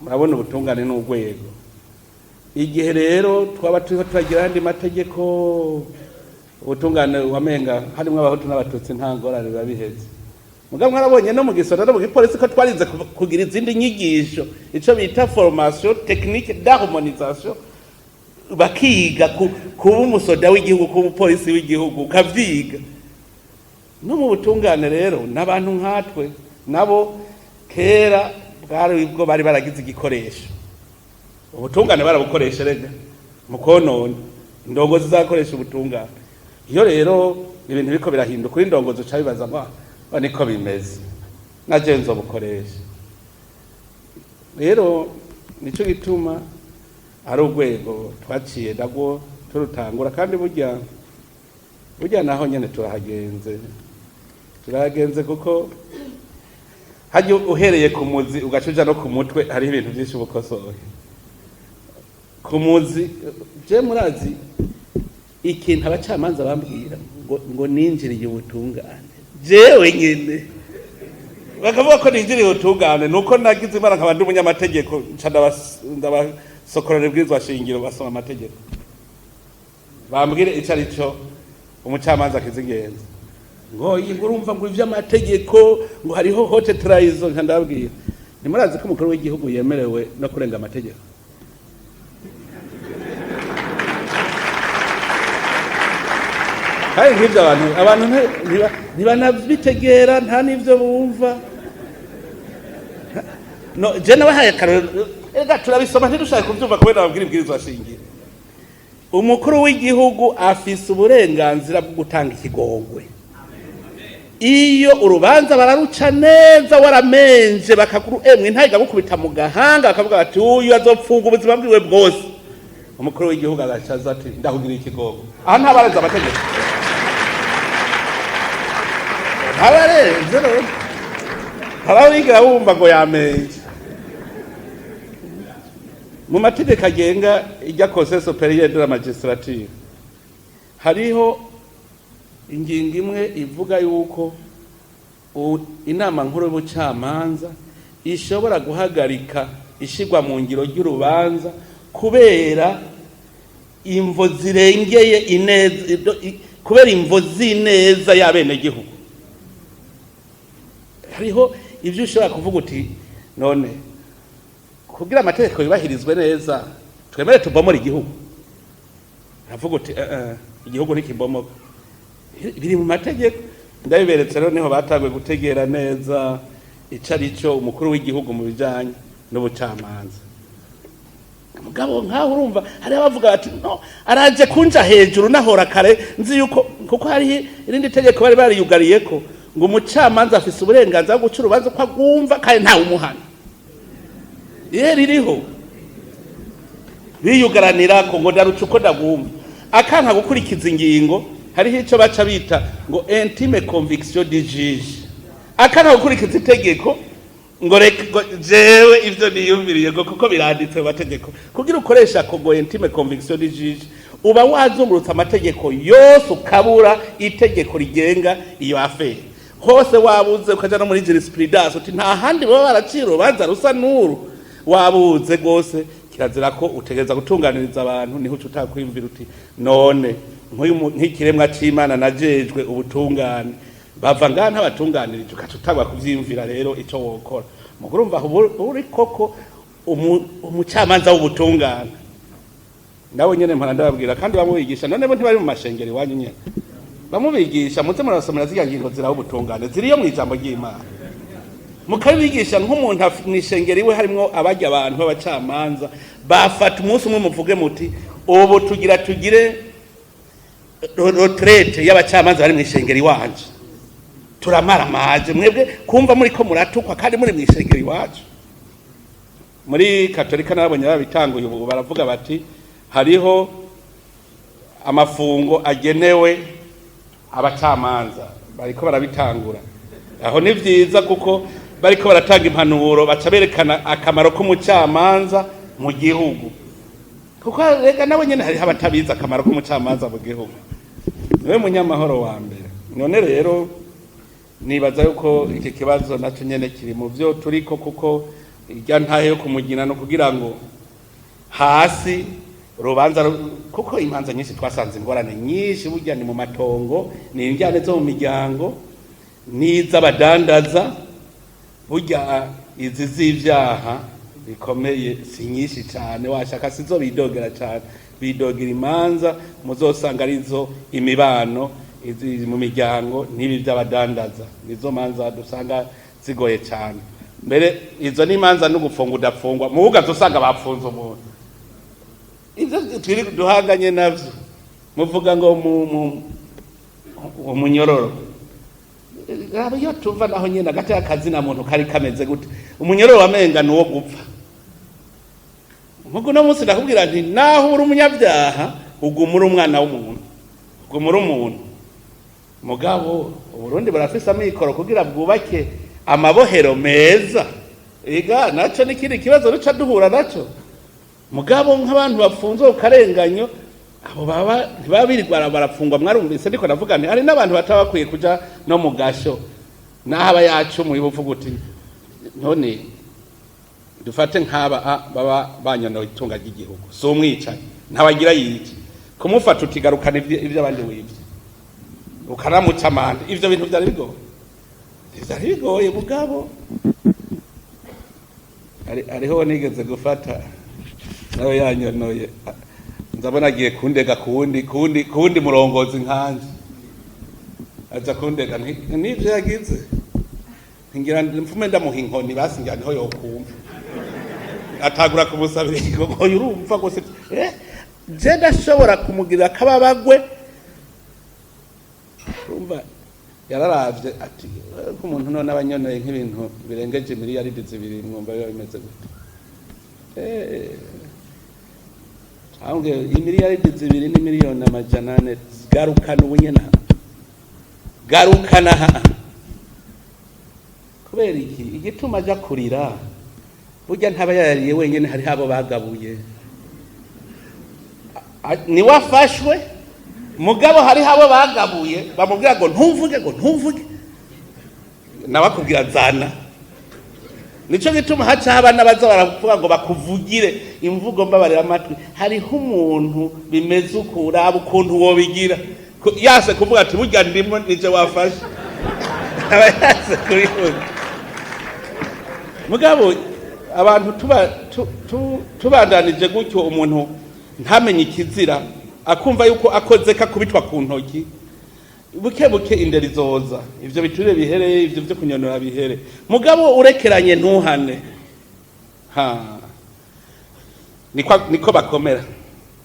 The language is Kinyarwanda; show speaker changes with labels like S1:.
S1: murabona ubutungane n'urwego igihe rero twaba turagira andi mategeko ubutungane wamenga harimo abahutu n'abatutsi nta ngorane biba biheze mugabo mwarabonye no mu gisoda no mu gipolisi ko twarize kugira izindi nyigisho ico bita formation technique d'harmonisation bakiga kuba umusoda w'igihugu kuba umupolisi w'igihugu ukavyiga no mu butungane rero n'abantu nkatwe nabo kera bwari bwo bari baragize igikoresho ubutungane barabukoresha rega mu konona indongozi zakoresha ubutungane iyo rero ibintu biko birahinduka kuri indongozi uca bibaza ngo niko bimeze naje nzo bukoresha rero nico gituma ari urwego twaciye nagwo turutangura kandi burya naho nyene turahagenze kuko hajye uhereye ku muzi ugacuja no ku mutwe hari ibintu byinshi ubukosoye ku muzi je murazi ikintu abacamanza bambwira ngo ninjiriye ubutungane jewe nyene bakavuga ko ninjiriye ubutungane nuko nagize imana nkaba ndi umunyamategeko ndabasokorera ibwirizwa shingiro basoma amategeko bambwire ico arico umucamanza akizigenza ngo urumva ngo ivy'amategeko ngo hariho hote traizo ndabwira nimurazi ko umukuru w'igihugu yemerewe no kurenga amategeko hari nk'ibyo abantu ntibanabitegera nta n'ibyo bumva no je nabahaye akarorero ega turabisoma ntidushaka kubyumva kubera babwira ibwirizwa shingiro umukuru w'igihugu afise uburenganzira bwo gutanga ikigongwe iyo urubanza bararuca neza waramenje bakaguru ntayiga gukubita mu gahanga bakavuga bati uyu azopfunga ubuzima bwiwe bwose umukuru w'igihugu agacaza ati ndahugira ikigongwe aha ntabareza amategeko abarenze rero harawigira wumva ngo yamenje mu mategeko agenga ijya conseil supérieur de la magistrature hariho ingingo imwe ivuga yuko inama nkuru y'ubucamanza ishobora guhagarika ishigwa mu ngiro ry'urubanza kubera imvo zirengeye ineza kubera imvo zineza y'abenegihugu hariho ibyo ushobora kuvuga uti none kugira amategeko yubahirizwe neza twemere tubomora igihugu avuga uti igihugu ntikibomoka biri mu mategeko ndabiberetse rero niho batagwe gutegera neza ico arico umukuru w'igihugu mu bijanye n'ubucamanza mugabo nkaho urumva hari abavuga bati no araje kunja hejuru nahora kare nzi yuko kuko hari irindi tegeko bari bariyugariyeko ngo umucamanza afise uburenganzira bwo guca urubanza ko agumva kandi ntawe umuhana ririho biyugaranira ko ngo ndaruca uko ndagumva akanka gukurikiza ingingo hariho icyo baca bita ngo intime conviction du juge akanka gukurikiza itegeko ngo jewe ivyo niyumviriye ngo kuko biranditse mu mategeko kugira ukoresha ko ngo intime conviction du juge uba wazungurutse amategeko yose ukabura itegeko rigenga iyo affaire hose wabuze ukaja no muri jurisprudence uti nta handi baba baracira urubanza rusa n'uru wabuze gose kirazira ko utegeza gutunganiriza abantu niho utakwimvira uti none nk'ikiremwa c'Imana najejwe ubutungane bava ngaha ntabatunganirije ukacutagwa kuvyimvira rero ico wokora mugurumva uri koko umucamanza w'ubutungane nawe nyene mpana ndababwira kandi bamubigisha none bo ntibari mu mashengero iwanyu nyene bamubigisha muze murasomera zirya ngingo ziraho ubutungane ziriyo mu ijambo ry'Imana mukabigisha nk'umuntu mwishengero iwe harimwo abajya abantu b'abacamanza bafata umunsi umwe muvuge muti ubu tugire retraite y'abacamanza bari mwishengero iwanje turamaramaje mwebwe kumva muri ko muratukwa kandi muri mwishengero iwacu muri katolika nabonye babitanguye ubu baravuga bati hariho amafungo agenewe abacamanza bariko barabitangura aho ni vyiza kuko bariko baratanga impanuro baca berekana akamaro k'umucamanza mu gihugu kuko rega nabo nyene hari abatabiza akamaro k'umucamanza mu gihugu niwe munyamahoro wa mbere none rero nibaza yuko iki kibazo naco nyene kiri mu vyo turiko kuko ijya ntahe yo kumugina no kugira ngo hasi urubanza kuko imanza nyinshi twasanze ingorane nyinshi burya ni mu matongo ni injyane zo mu miryango n'iz'abadandaza burya izi z'ivyaha bikomeye si nyinshi cyane washaka sizo bidogera cyane bidogera imanza muzosanga arizo imibano izi mu miryango n'ibi by'abadandaza nizo manza dusanga zigoye cyane mbere izo ni imanza no gufunga udafungwa mu bugazo usanga bapfunze umuntu ivyo twiri duhanganye navyo muvuga ngo umunyororo iyo tuva naho nyene agati akazi na muntu kari kameze gute umunyororo wamenga nuwo gupfa mugo no munsi nakubwira nti naho uri umunyabyaha ugumura umwana w'umuntu ugumura umuntu mugabo uburundi barafise amikoro kugira bwubake amabohero meza ega naco nikindi kibazo ruca duhura naco mugabo nk'abantu bafunzwe ukarenganyo abo baba ntibabirirwa barafungwa mwarumvise ndiko navuga nti ari n'abantu batabakwiye kuja no mu gasho n'aba yacu muri buvuga uti none dufate nk'aba baba banyonoye itunga ry'igihugu so umwicaye ntabagira yiki kumufata utigarukana ivyo abandi wivye ukaramuca amande ivyo bintu byari bigoye mugabo ariho nigeze gufata nawe yanyonoye nzabona agiye kundega kundi murongozi nkanje aja kundega n'ivyo yagize ngira mfume ndamuha inkoni basingira niho yokumva atagura kumusabira ngo urumva gose je ndashobora kumugirira akababagwe urumva yararavye ati ko umuntu none abanyonoye nk'ibintu birengeje miliyaridi zibiri mwumva biba bimeze gute ahunge imiliyaridi zibiri ni miliyoni amajana ane garukana ubunyena garukana kubera iki igituma aja kurira burya ntaba yariye wenyene hari habo bagabuye ni wafashwe mugabo hari habo bagabuye bamubwira ngo ntuvuge nabakubwira zana nico gituma haca abana baza baravuga ngo bakuvugire imvugo mbabarira amatwi hariho umuntu bimeze ukuraba ukuntu wobigira yase kuvuga ati burya ndimo nije wafashe abayase kuri mugabo abantu tubandanije gutyo umuntu ntamenye ikizira akumva yuko akoze kakubitwa ku ntoki buke inderi zoza ivyo biturire bihereye ivyo byo kunyonora bihere mugabo urekeranye ntuhane niko bakomera